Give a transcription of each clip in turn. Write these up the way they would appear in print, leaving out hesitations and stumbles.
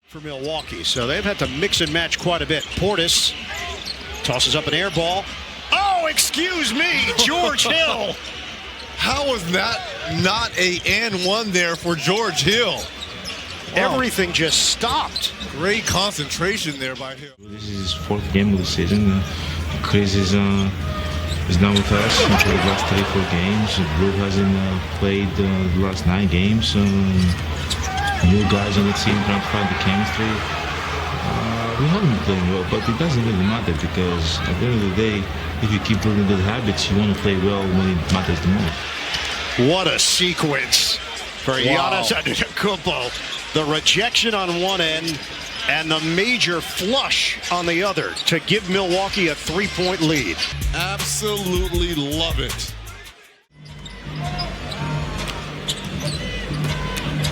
For Milwaukee, so they've had to mix and match quite a bit. Portis tosses up an air ball. Oh, excuse me, George Hill. How was that not a and one there for George Hill? Wow. Everything just stopped. Great concentration there by Hill. This is his fourth game of the season. Chris is not with us for the last 3-4 games. Blue hasn't played the last 9 games. New guys on the team trying to find the chemistry. We haven't been playing well, but it doesn't really matter because at the end of the day, if you keep building good habits, you want to play well when it matters the most. What a sequence for Giannis Antetokounmpo. The rejection on one end and the major flush on the other to give Milwaukee a 3-point lead. Absolutely love it.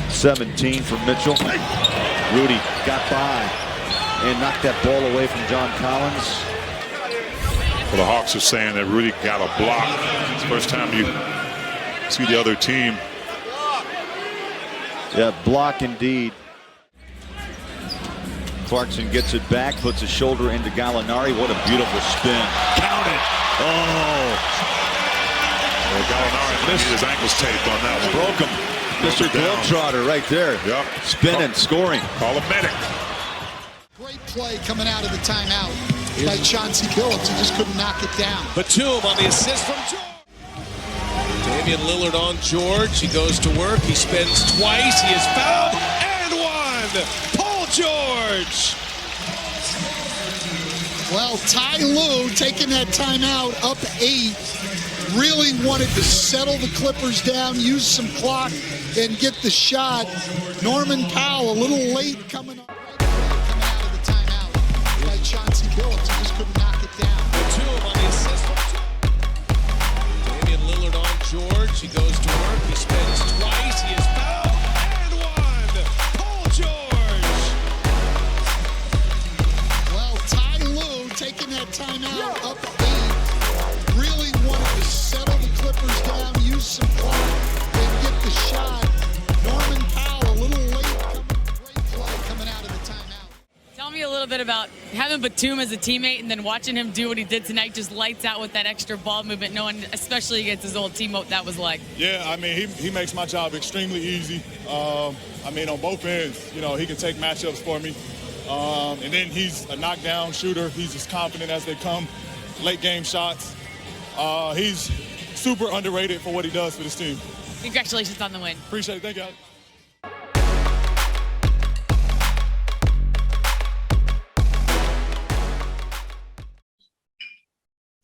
17 from Mitchell. Rudy got by and knocked that ball away from John Collins. Well, the Hawks are saying that Rudy got a block. It's the first time you see the other team. Yeah, block indeed. Clarkson gets it back, puts a shoulder into Gallinari. What a beautiful spin. Count it. Oh. Well, Gallinari missed his ankles taped on that one. Broke him. Mr. Globetrotter right there. Yep. Spinning, scoring. Call a medic. Great play coming out of the timeout by Chauncey Billups. He just couldn't knock it down. Batum on the assist from George. Damian Lillard on George. He goes to work. He spins twice. He is fouled. And one. Paul George. Well, Ty Lue taking that timeout up 8. Really wanted to settle the Clippers down, use some clock, and get the shot. Norman Powell a little late coming up. Coming out of the timeout by Chauncey Billups. He just couldn't knock it down. Batum on the assist. Damian Lillard on George. He goes to work. He spins twice. He is fouled. And one. Paul George. Well, Ty Lue taking that timeout up 8. Really wanted to settle the Clippers down, use some clock, and get the shot. Norman Powell a little late. Great play coming out of the timeout. Tell me a little bit about having Batum as a teammate and then watching him do what he did tonight, just lights out with that extra ball movement, knowing, especially against his old team, what that was like. Yeah, I mean, he makes my job extremely easy. I mean, on both ends, you know, he can take matchups for me. And then he's a knockdown shooter. He's as confident as they come. Late game shots. He's super underrated for what he does for this team. Congratulations on the win. Appreciate it. Thank you.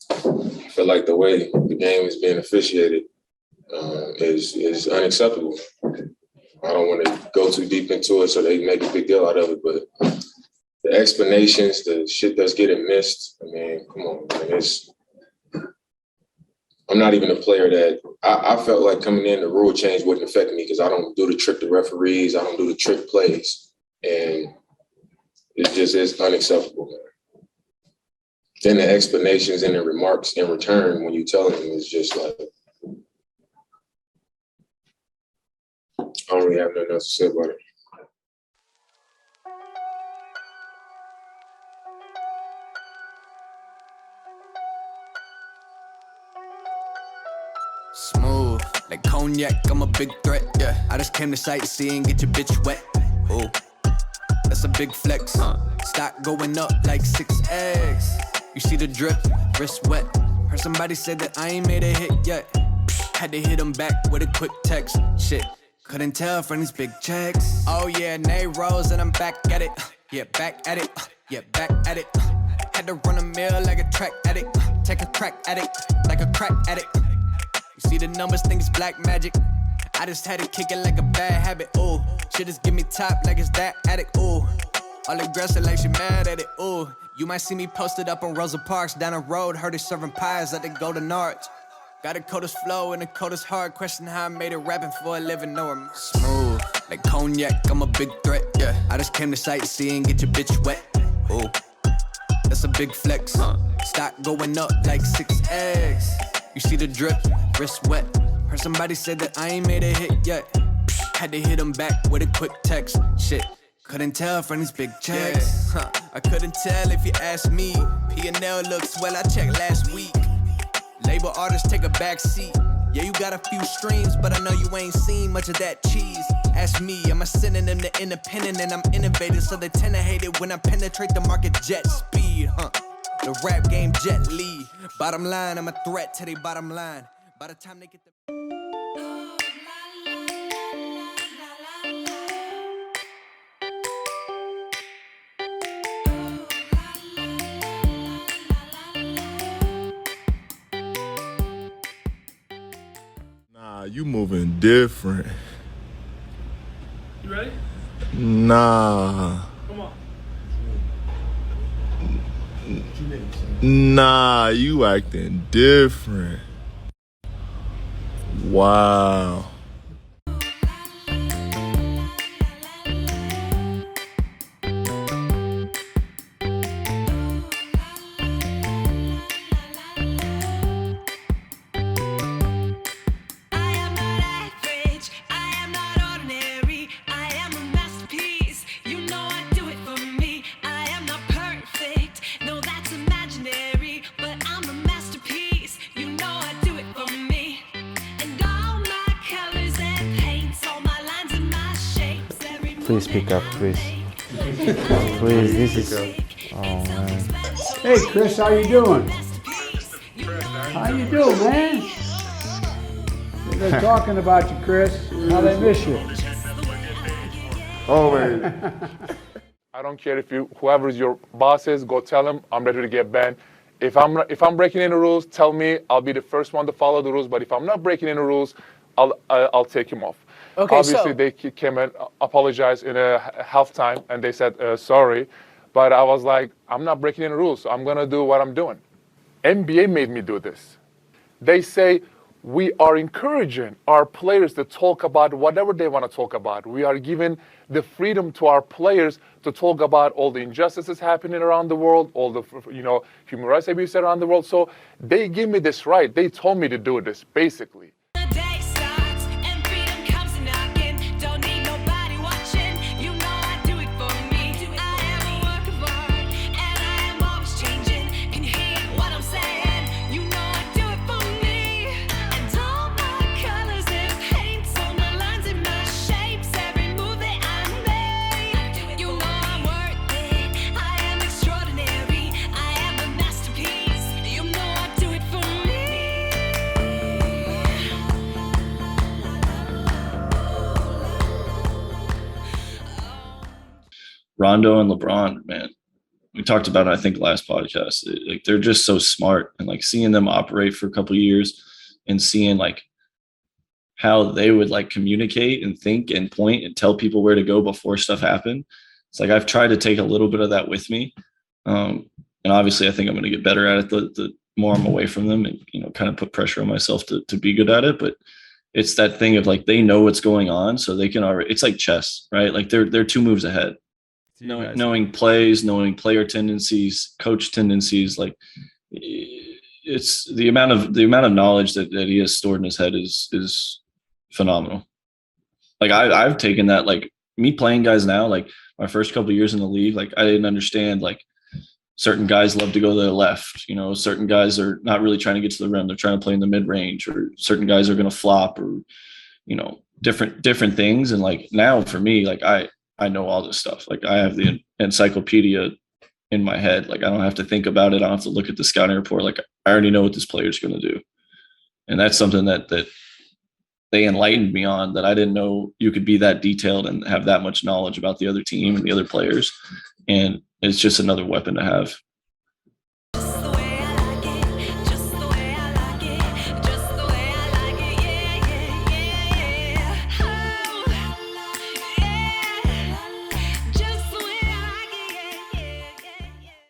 I feel like the way the game is being officiated is unacceptable. I don't want to go too deep into it so they make a big deal out of it, but the explanations, the shit that's getting missed, I mean, come on, man. I'm not even a player that I felt like coming in, the rule change wouldn't affect me because I don't do the trick to referees. I don't do the trick plays. And it just is unacceptable, man. Then the explanations and the remarks in return when you tell them is just like, I don't really have nothing else to say about it. Smooth, like cognac, I'm a big threat, yeah. I just came to sightsee and get your bitch wet. Ooh, that's a big flex. Stock going up like 6 eggs. You see the drip, wrist wet. Heard somebody say that I ain't made a hit yet. Had to hit him back with a quick text. Shit, couldn't tell from these big checks. Oh yeah, Nay Rose and I'm back at it. Yeah, back at it. Yeah, back at it. Had to run a mill like a track addict. Take a crack at it, like a crack addict. You see the numbers, think it's black magic. I just had to kick it like a bad habit. Ooh, shit just give me top like it's that addict. Ooh, all aggressive like she mad at it. Ooh, you might see me posted up on Rosa Parks down the road. Heard it serving pies at the Golden Arch. Got the coldest flow and the coldest heart. Question how I made it rapping for a living. No remorse. Smooth, like cognac, I'm a big threat. Yeah, I just came to sightsee and get your bitch wet. Ooh, that's a big flex. Stock going up like 6 eggs. You see the drip, wrist wet. Heard somebody say that I ain't made a hit yet. Had to hit him back with a quick text. Shit, Couldn't tell from these big checks. I couldn't tell if you asked me. P&L looks well, I checked last week. Label artists take a back seat. Yeah, you got a few streams, but I know you ain't seen much of that cheese. Ask me, I'm a synonym to independent, and I'm innovative, so they tend to hate it when I penetrate the market jet speed. The rap game Jet Li. Bottom line, I'm a threat to their bottom line. By the time they get the You moving different. You ready? Nah. Come on. Nah, you acting different. Wow. Please speak up, please. Please, this is... Oh, man. Hey, Chris, how you doing? How you doing, man? They're talking about you, Chris. How they miss you. Always. I don't care if whoever your boss is, go tell him I'm ready to get banned. If I'm breaking any rules, tell me. I'll be the first one to follow the rules. But if I'm not breaking any rules, I'll take him off. Okay, obviously, they came and apologized in a halftime, and they said sorry. But I was like, I'm not breaking any rules, so I'm going to do what I'm doing. NBA made me do this. They say we are encouraging our players to talk about whatever they want to talk about. We are giving the freedom to our players to talk about all the injustices happening around the world, all the human rights abuse around the world. So they give me this right. They told me to do this, basically. Rondo and LeBron, man, we talked about it, I think, last podcast. Like, they're just so smart, and like seeing them operate for a couple of years and seeing like how they would like communicate and think and point and tell people where to go before stuff happened. It's like I've tried to take a little bit of that with me, and obviously I think I'm going to get better at it the more I'm away from them, and kind of put pressure on myself to be good at it. But it's that thing of like they know what's going on, so they can already. It's like chess, right? Like they're 2 moves ahead. Knowing plays, knowing player tendencies, coach tendencies, like it's the amount of knowledge that he has stored in his head is phenomenal. Like I've taken that, like me playing guys now, like my first couple of years in the league, like I didn't understand like certain guys love to go to the left, certain guys are not really trying to get to the rim, they're trying to play in the mid range, or certain guys are going to flop, or different things. And like now for me, like I know all this stuff. Like I have the encyclopedia in my head. Like I don't have to think about it. I don't have to look at the scouting report. Like I already know what this player is going to do. And that's something that they enlightened me on, that I didn't know you could be that detailed and have that much knowledge about the other team and the other players. And it's just another weapon to have.